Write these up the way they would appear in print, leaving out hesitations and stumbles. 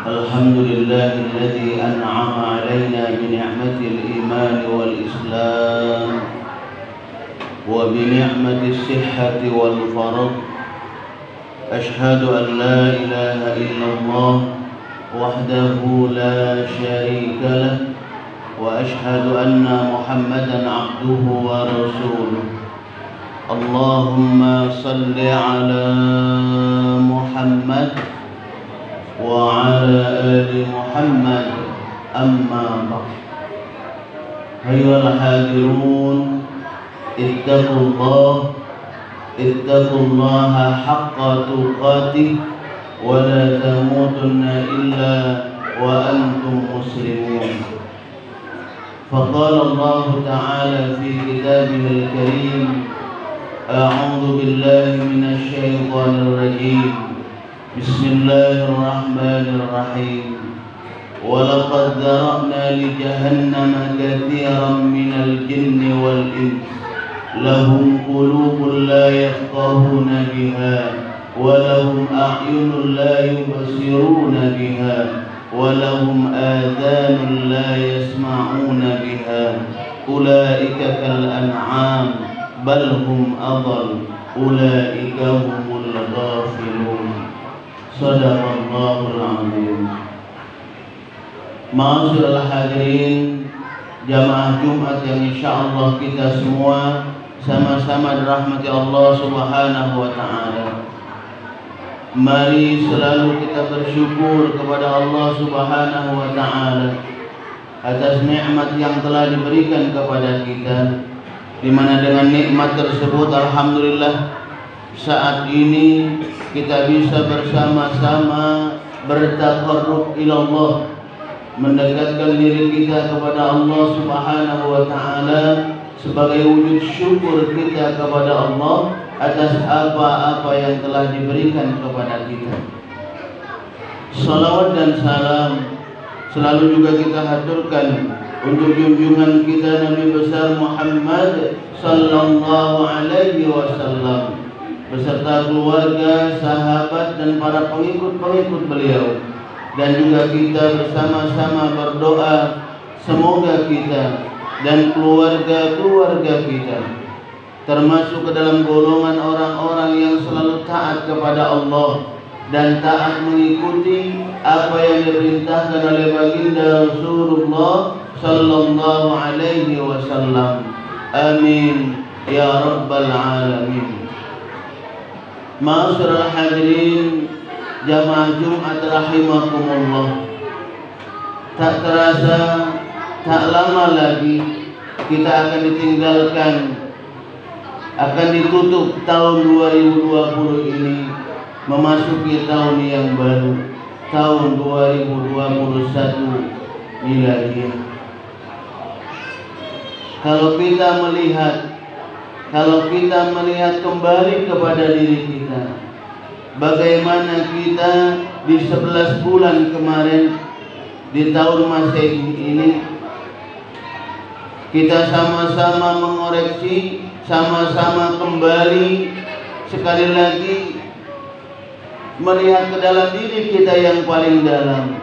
Alhamdulillah alladzi an'ama 'alaina bi ni'matil iman wal islam wa bi ni'matis sihhati wal farad. Ashhadu an la ilaha illallah wahdahu la syarika lah wa ashhadu anna Muhammadan 'abduhu wa rasuluh. Allahumma salli ala Muhammad wa ala ali Muhammad, amma ba'd. Ayyuhal hadirun, ittaqullaha haqqa tuqatih wa la tamutunna illa wa antum muslimun. Faqala Allah ta'ala fi kitabihil karim, a'udzu billahi minasy syaithanir rajim. Bismillahirrahmanirrahim. Walaqad dzara'na li jahannama katsiran minal jinni wal ins lahum qulubun la yafqahuna biha wa lahum a'yunun la yubsiruna biha wa lahum adhanun la yasma'una biha ulaika kal an'am bal hum adall ulaika humul ghafilun. Sadaqallahul azim. Ma'asyiral hadirin, jamaah Jumat yang insyaallah kita semua sama-sama dirahmati Allah Subhanahu wa taala. Mari selalu kita bersyukur kepada Allah Subhanahu wa taala atas nikmat yang telah diberikan kepada kita, di mana dengan nikmat tersebut alhamdulillah saat ini kita bisa bersama-sama bertaqarrub ila Allah, mendekatkan diri kita kepada Allah Subhanahu wa taala sebagai wujud syukur kita kepada Allah atas apa-apa yang telah diberikan kepada kita. Salawat dan salam selalu juga kita haturkan untuk junjungan kita Nabi besar Muhammad sallallahu alaihi wasallam beserta keluarga, sahabat dan para pengikut-pengikut beliau, dan juga kita bersama-sama berdoa semoga kita dan keluarga-keluarga kita termasuk ke dalam golongan orang-orang yang selalu taat kepada Allah dan taat mengikuti apa yang diperintahkan oleh baginda Rasulullah sallallahu alaihi wasallam. Amin ya rabbal alamin. Ma'asyiral hadirin, jamaah Jumat rahimakumullah. Tak terasa, tak lama lagi kita akan ditinggalkan, akan ditutup tahun 2020 ini, memasuki tahun yang baru, tahun 2021 Miladiah. Kalau kita melihat kembali kepada diri kita, bagaimana kita di 11 bulan kemarin di tahun Masehi ini, kita sama-sama mengoreksi, sama-sama kembali sekali lagi melihat ke dalam diri kita yang paling dalam.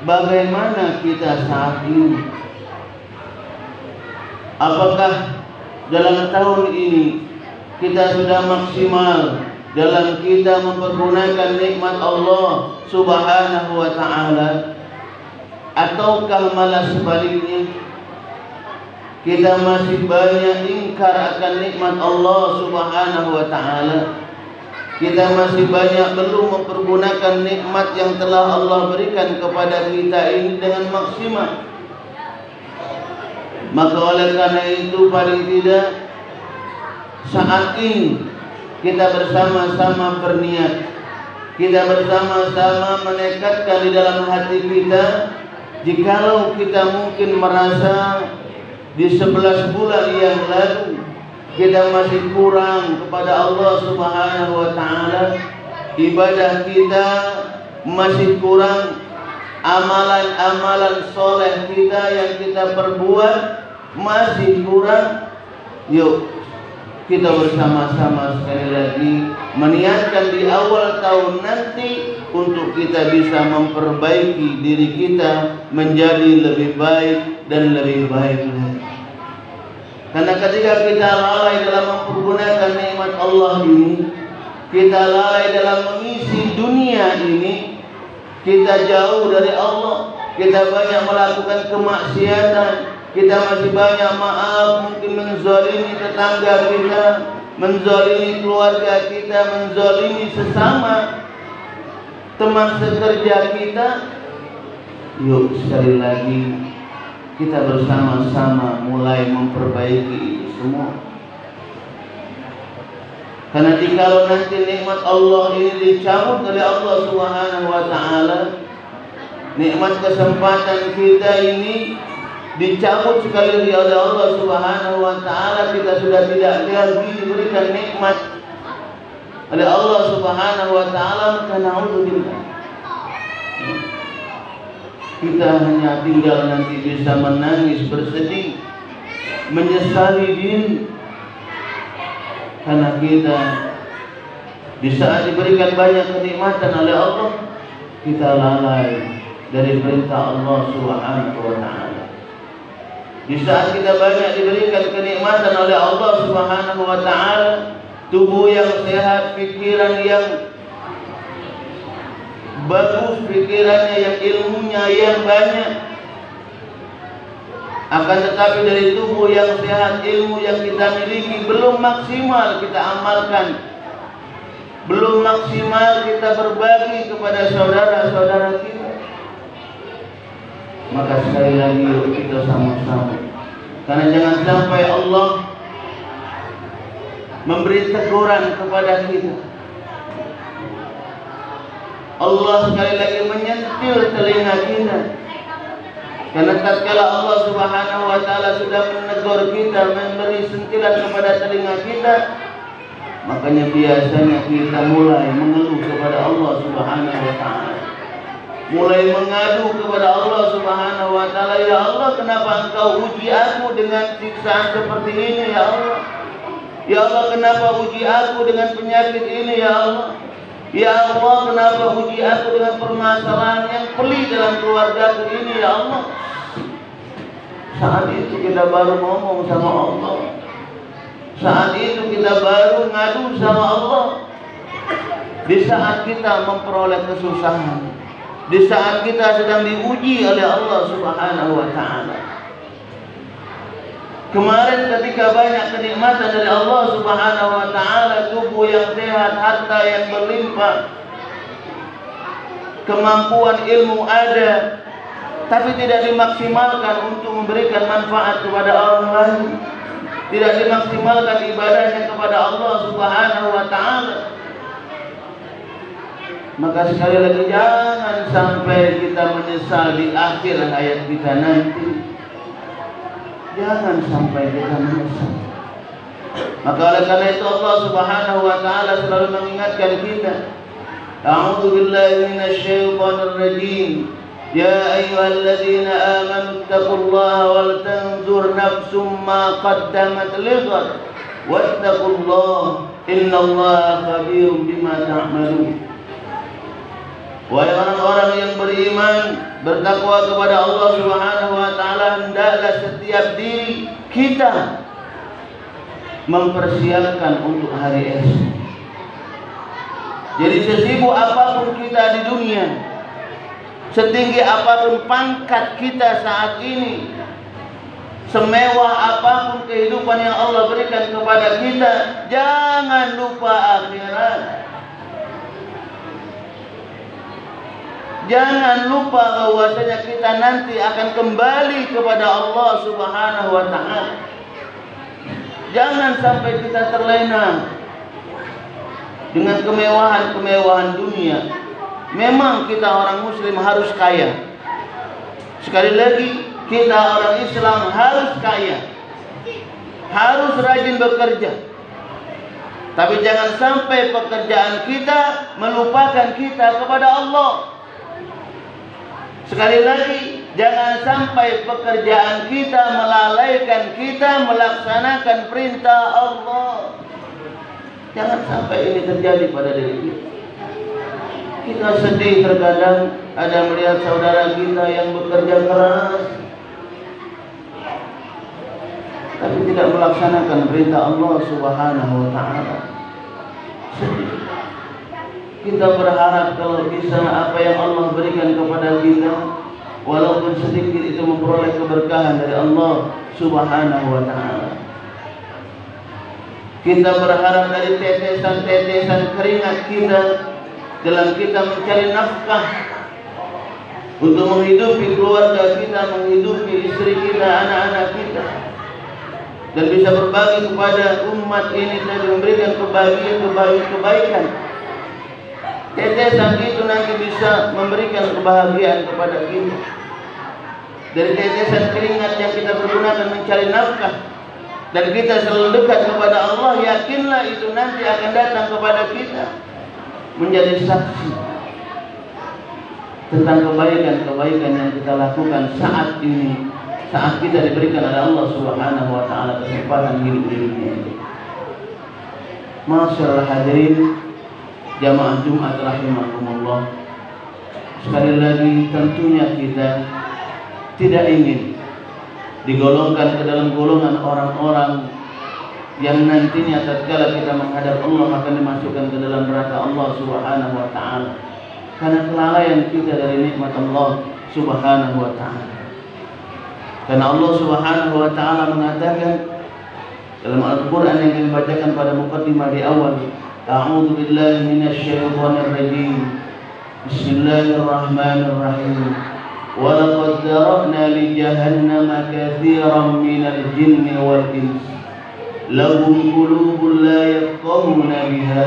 Bagaimana kita saat ini? Apakah dalam tahun ini kita sudah maksimal dalam kita mempergunakan nikmat Allah Subhanahu wa taala, ataukah malah sebaliknya kita masih banyak ingkar akan nikmat Allah Subhanahu wa taala? Kita masih banyak belum mempergunakan nikmat yang telah Allah berikan kepada kita ini dengan maksimal. Maka oleh karena itu paling tidak saat ini kita bersama-sama berniat, kita bersama-sama menekadkan di dalam hati kita, jikalau kita mungkin merasa di 11 bulan yang lalu kita masih kurang kepada Allah Subhanahu wa taala, ibadah kita masih kurang, amalan-amalan soleh kita yang kita perbuat masih kurang. Yuk kita bersama-sama sekali lagi meniatkan di awal tahun nanti untuk kita bisa memperbaiki diri kita menjadi lebih baik dan lebih baik lagi. Karena ketika kita lalai dalam mempergunakan nikmat Allah ini, kita lalai dalam mengisi dunia ini, kita jauh dari Allah, kita banyak melakukan kemaksiatan, kita masih banyak mungkin menzalimi tetangga kita, menzalimi keluarga kita, menzalimi sesama teman sekerja kita. Yuk sekali lagi kita bersama-sama mulai memperbaiki itu semua. Karena jikalau nanti nikmat Allah ini dicabut oleh Allah Subhanahu wa taala, nikmat kesempatan kita ini dicabut sekali lagi oleh Allah Subhanahu wa taala, kita sudah tidak lagi diberikan nikmat oleh Allah Subhanahu wa taala, maka naudzubillah. Kita hanya tinggal nanti bisa menangis, bersedih, menyesali diri. Karena kita di saat diberikan banyak kenikmatan oleh Allah, kita lalai dari perintah Allah Subhanahu wa taala. Di saat kita banyak diberikan kenikmatan oleh Allah Subhanahu wa taala, tubuh yang sehat, pikiran yang bagus, pikirannya yang ilmunya yang banyak, akan tetapi dari tubuh yang sehat, ilmu yang kita miliki belum maksimal kita amalkan, belum maksimal kita berbagi kepada saudara-saudara kita. Maka sekali lagi kita sama-sama, karena jangan sampai Allah memberi teguran kepada kita. Allah sekali lagi menyentil telinga kita. Karena tatkala Allah Subhanahu wa taala sudah menegur kita, memberi sentilan kepada telinga kita, makanya biasanya kita mulai mengeluh kepada Allah Subhanahu wa taala. Mulai mengadu kepada Allah Subhanahu wa taala, ya Allah, kenapa Engkau uji aku dengan siksaan seperti ini ya Allah? Ya Allah, kenapa uji aku dengan penyakit ini ya Allah? Ya Allah, kenapa uji aku dengan permasalahan yang pelik dalam keluargaku ini ya Allah? Saat itu kita baru ngomong sama Allah. Saat itu kita baru ngadu sama Allah. Di saat kita memperoleh kesusahan, di saat kita sedang diuji oleh Allah Subhanahu wa taala. Kemarin ketika banyak kenikmatan dari Allah Subhanahu wa taala, tubuh yang sehat, harta yang berlimpah, kemampuan ilmu ada, tapi tidak dimaksimalkan untuk memberikan manfaat kepada orang lain, tidak dimaksimalkan ibadahnya kepada Allah Subhanahu wa taala. Maka sekali lagi jangan sampai kita menyesal di akhir hayat kita nanti. Jangan sampai kita menyesal. Maka oleh karena itu Allah Subhanahu wa taala selalu mengingatkan kita, A'udzu billahi minasyaitonir rajim. Ya ayyuhalladzina amanu taqullaha wal tanzur nafsum ma qaddamat lighad wattaqullaha innallaha khabirum bima ta'malun. Wahai orang-orang yang beriman, bertakwa kepada Allah Subhanahu wa taala, hendaklah setiap diri kita mempersiapkan untuk hari esok. Jadi sesibuk apapun kita di dunia, setinggi apapun pangkat kita saat ini, semewah apapun kehidupan yang Allah berikan kepada kita, jangan lupa akhirat. Jangan lupa bahwasanya kita nanti akan kembali kepada Allah Subhanahu wa taala. Jangan sampai kita terlena dengan kemewahan-kemewahan dunia. Memang kita orang muslim harus kaya. Sekali lagi, kita orang Islam harus kaya. harus rajin bekerja. Tapi jangan sampai pekerjaan kita melupakan kita kepada Allah. Sekali lagi, jangan sampai pekerjaan kita melalaikan kita melaksanakan perintah Allah. Jangan sampai ini terjadi pada diri kita. Kita sedih terkadang ada melihat saudara kita yang bekerja keras tapi tidak melaksanakan perintah Allah Subhanahu wa taala. Sedih. Kita berharap kalau bisa apa yang Allah berikan kepada kita walaupun sedikit itu memperoleh keberkahan dari Allah Subhanahu wa taala. Kita berharap dari tetesan-tetesan keringat kita dalam kita mencari nafkah untuk menghidupi keluarga kita, menghidupi istri kita, anak-anak kita, dan bisa berbagi kepada umat ini dan memberikan kebaikan. Tetesan itu nanti bisa memberikan kebahagiaan kepada kita. Dari tetesan keringat yang kita pergunakan mencari nafkah dan kita selalu dekat kepada Allah, yakinlah itu nanti akan datang kepada kita menjadi saksi tentang kebaikan-kebaikan yang kita lakukan saat ini, saat kita diberikan oleh Allah Subhanahu wa taala kesempatan hidup di dunia ini. Masyaallah hadirin jamaah Jumat rahimakumullah. Sekali lagi tentunya kita tidak ingin digolongkan ke dalam golongan orang-orang yang nantinya tatkala kita menghadap Allah akan dimasukkan ke dalam neraka Allah Subhanahu wa taala karena kelalaian kita dari nikmat Allah Subhanahu wa taala. Karena Allah Subhanahu wa taala mengatakan dalam Al-Qur'an yang kami bacakan pada muqaddimah di awal, a'udzu billahi minasyaitonir rajim. Bismillahirrahmanirrahim. Wa laqad zara'na li jahannama katsiran minal jinni wal ins. Lahum qulubun la yafqahuna biha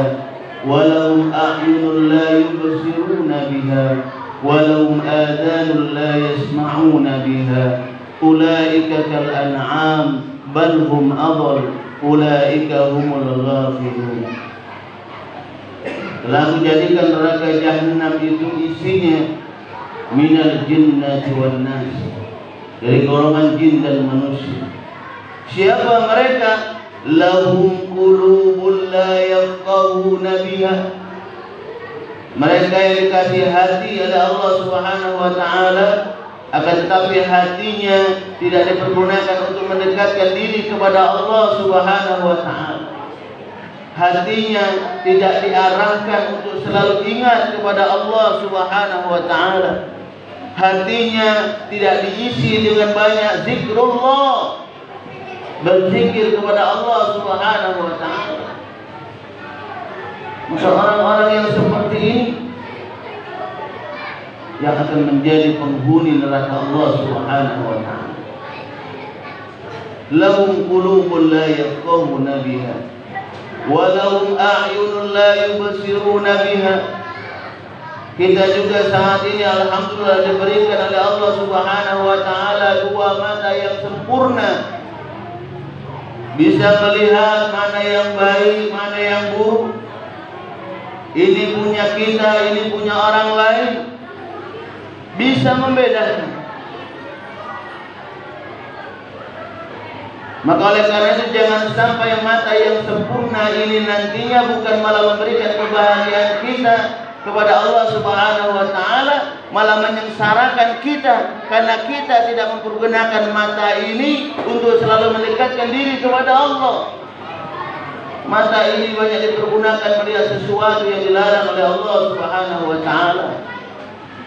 wa lahum a'yunun la yubsiruna biha wa lahum adhanun la yasma'una biha. Ulaika kal an'am bal hum adall. Ulaika humul ghafilun. Telah menjadikan neraka Jahannam itu isinya minal jinnati wan nas, dari golongan jin dan manusia. Siapa mereka? Lahum qulubun la yafqahuna biha. Mereka yang dikasih hati oleh Allah Subhanahu wa taala, akan tetapi hatinya tidak dipergunakan untuk mendekatkan diri kepada Allah Subhanahu wa taala. Hatinya tidak diarahkan untuk selalu ingat kepada Allah Subhanahu wa taala. Hatinya tidak diisi dengan banyak zikrullah, berzikir kepada Allah Subhanahu wa taala. Maka orang-orang yang seperti ini yang akan menjadi penghuni neraka Allah Subhanahu wa taala. Lahum qulubun la yafqahuna biha wa lahum a'yunun la yubsiruna biha. Kita juga saat ini alhamdulillah diberikan oleh Allah Subhanahu wa taala dua mata yang sempurna, bisa melihat mana yang baik, mana yang buruk. Ini punya kita, ini punya orang lain, bisa membedakan. Maka oleh karena itu jangan sampai mata yang sempurna ini nantinya bukan malah memberikan kebahagiaan kita kepada Allah Subhanahu wa taala, malah menyengsarakan kita karena kita tidak mempergunakan mata ini untuk selalu mendekatkan diri kepada Allah. Mata ini banyak dipergunakan melihat sesuatu yang dilarang oleh Allah Subhanahu wa taala.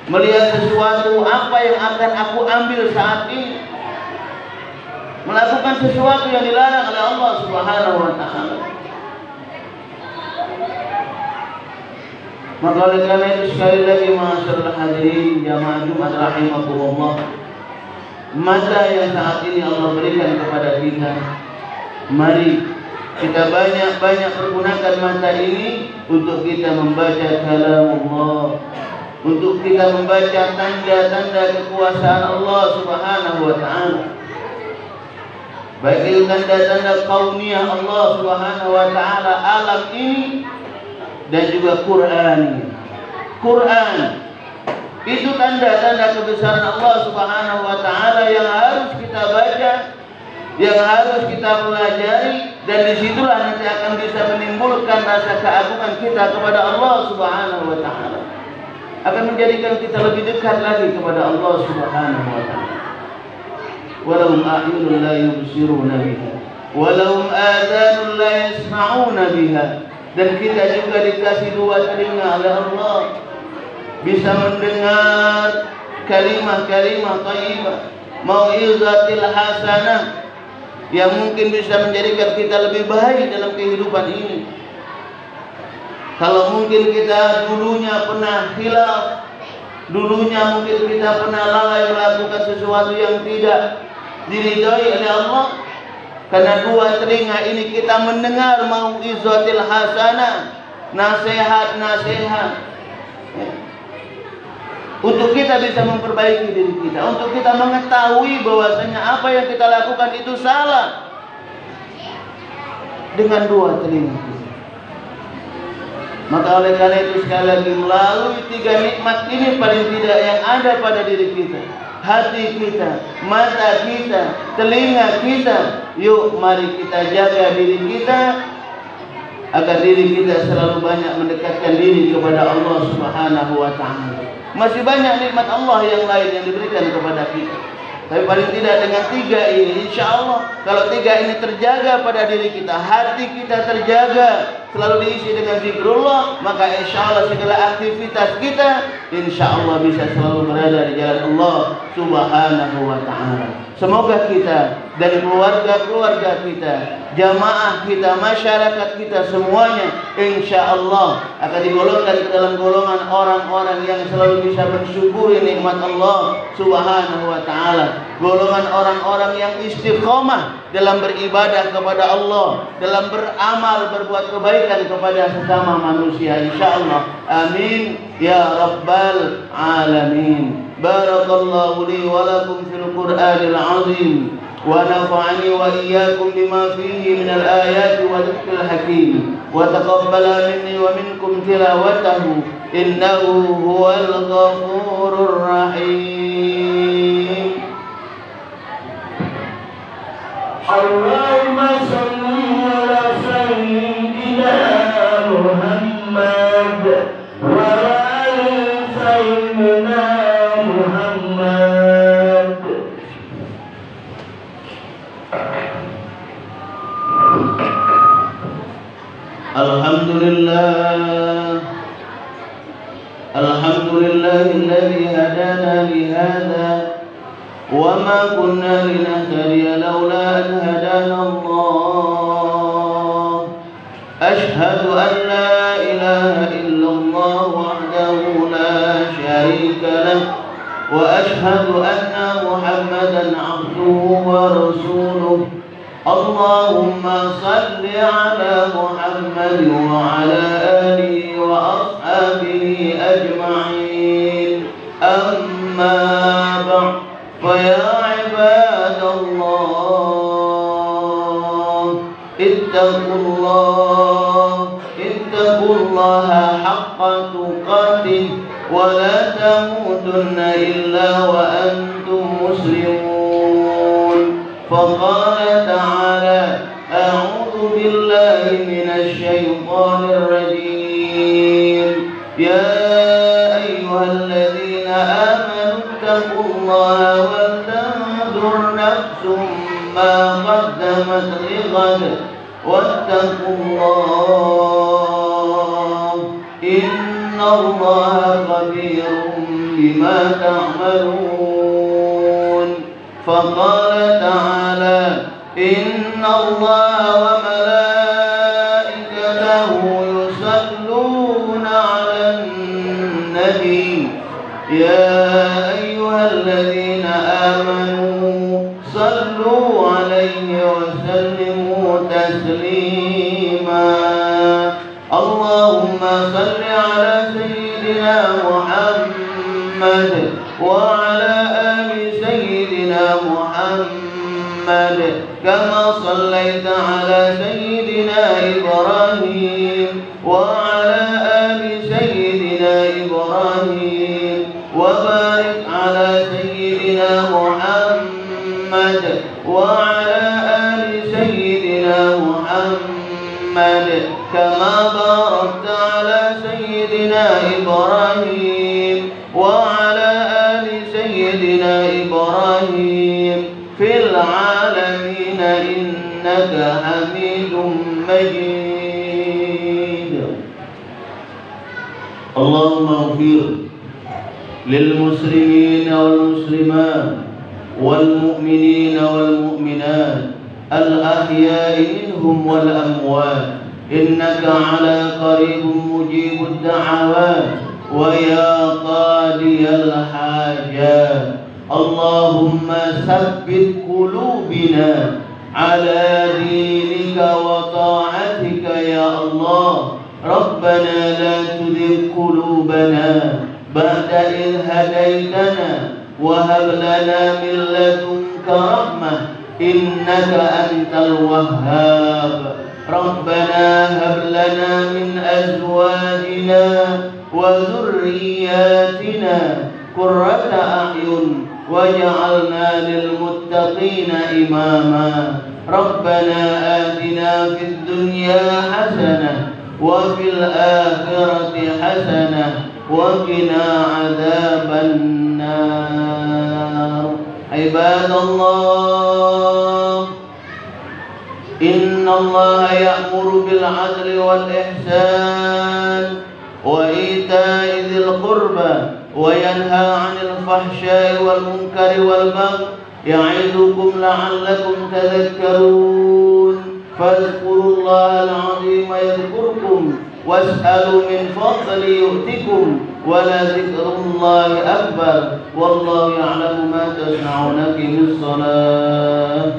Melihat sesuatu apa yang akan aku ambil saat ini. Melakukan sesuatu yang dilarang oleh Allah Subhanahu wa taala. Maka oleh karena itu sekali lagi masyaallah hadirin jamaah Jumat rahimakumullah, mata yang saat ini Allah berikan kepada kita, mari kita banyak-banyak pergunakan mata ini untuk kita membaca kalamullah, untuk kita membaca tanda-tanda kekuasaan Allah Subhanahu wa taala. baik itu tanda-tanda kauniyah Allah Subhanahu wa taala alam ini dan juga Quran. Quran itu tanda-tanda kebesaran Allah Subhanahu wa taala yang harus kita baca, yang harus kita pelajari, dan disitulah nanti akan bisa menimbulkan rasa keagungan kita kepada Allah Subhanahu wa taala. Akan menjadikan kita lebih dekat lagi kepada Allah Subhanahu wa taala. Walahum a'yunun la yubsiruna biha, walahum adhanun la yasma'una biha. Dan kita juga dikasih dua telinga oleh Allah, bisa mendengar kalimah-kalimah thayyibah, mau'izatil hasanah, yang mungkin bisa menjadikan kita lebih baik dalam kehidupan ini. Kalau mungkin kita dulunya pernah khilaf, dulunya mungkin kita pernah lalai melakukan sesuatu yang tidak diridhai oleh Allah, karena dua telinga ini kita mendengar mau'izatil hasanah, nasihat-nasihat, untuk kita bisa memperbaiki diri kita, untuk kita mengetahui bahwasanya apa yang kita lakukan itu salah, dengan dua telinga kita. Maka oleh karena itu sekali lagi, melalui tiga nikmat ini paling tidak yang ada pada diri kita, hati kita, mata kita, telinga kita, yuk mari kita jaga diri kita agar diri kita selalu banyak mendekatkan diri kepada Allah Subhanahu wa taala. Masih banyak nikmat Allah yang lain yang diberikan kepada kita, tapi paling tidak dengan tiga ini, insya Allah kalau tiga ini terjaga pada diri kita, hati kita terjaga, selalu diisi dengan zikrullah, maka insya Allah segala aktivitas kita insya Allah bisa selalu berada di jalan Allah Subhanahu wa ta'ala. Semoga kita dari keluarga-keluarga kita, jamaah kita, masyarakat kita semuanya insya Allah akan digolongkan ke dalam golongan orang-orang yang selalu bisa bersyukuri nikmat Allah Subhanahu wa ta'ala, golongan orang-orang yang istiqomah dalam beribadah kepada Allah, dalam beramal, berbuat kebaikan kepada sesama manusia insya-Allah. Amin ya rabbal alamin. Barakallahu li wa lakum fil Qur'anil azim, wa nafa'ani wa iyyakum bima fihi minal ayati wa dhikril hakim, wa taqabbala minni wa minkum tilawatahu innahu huwal ghafurur rahim. Allahumma salli ala sayyidina Muhammad wa ala sayyidina Muhammad. Alhamdulillah, alhamdulillahilladzi hadana li hadza wa ma kunna linahtadiya laula an hadana Allah. Ashhadu an la ilaha illallah wahdahu la syarika lah, wa ashhadu anna Muhammadan abduhu wa rasuluh. Allahumma salli ala Muhammad wa ala alihi wa ashabihi ajma'in. Amma ba'd, fa ya ibadallah, ittaqullaha haqqa tuqatih wa la tamutunna illa wa antum muslimun. Faqala ta'ala, a'udzu billahi minasy syaithanir rajim. Ya ayyuhalladzina amanu ittaqullaha wal tanzur nafsum ma qaddamat lighad wattaqullah innallaha khabirum bima ta'malun. Faqala ta'ala, inna allaha wa malaikatahu yusalluna 'alan nabi ya ayyuhalladzina amanu sallu 'alaihi wa sallimu taslima. Allahumma salli 'ala sayyidina Muhammad wa 'ala ali sayyidina Muhammad kama صليت على سيدنا إبراهيم وعلى آل سيدنا إبراهيم وبارك على سيدنا محمد وعلى آل سيدنا محمد كما باركت على سيدنا إبراهيم وعلى آل سيدنا إبراهيم في العالمين إنك حميد مجيد. اللهم اغفر للمسلمين والمسلمات والمؤمنين والمؤمنات الأحياء منهم والأموات إنك على قريب مجيب الدعوات ويا قاضي الحاجات. اللهم ثبت قلوبنا على دينك وطاعتك يا الله. ربنا لا تزغ قلوبنا بعد إذ هديتنا وهب لنا من لدنك رحمة إنك أنت الوهاب. ربنا هب لنا من أزواجنا وذرياتنا قرة أعين واجعلنا للمتقين إماما. ربنا آتنا في الدنيا حسنة وفي الآخرة حسنة وقنا عذاب النار. عباد الله إن الله يأمر بالعدل والإحسان وإيتاء ذي القربى وينهى عن الفحشاء والمنكر والبغي يعظكم لعلكم تذكرون. فاذكروا الله العظيم يذكركم واسألوا من فضل يؤتكم ولذكر الله أكبر والله يعلم ما تصنعون. في الصلاة.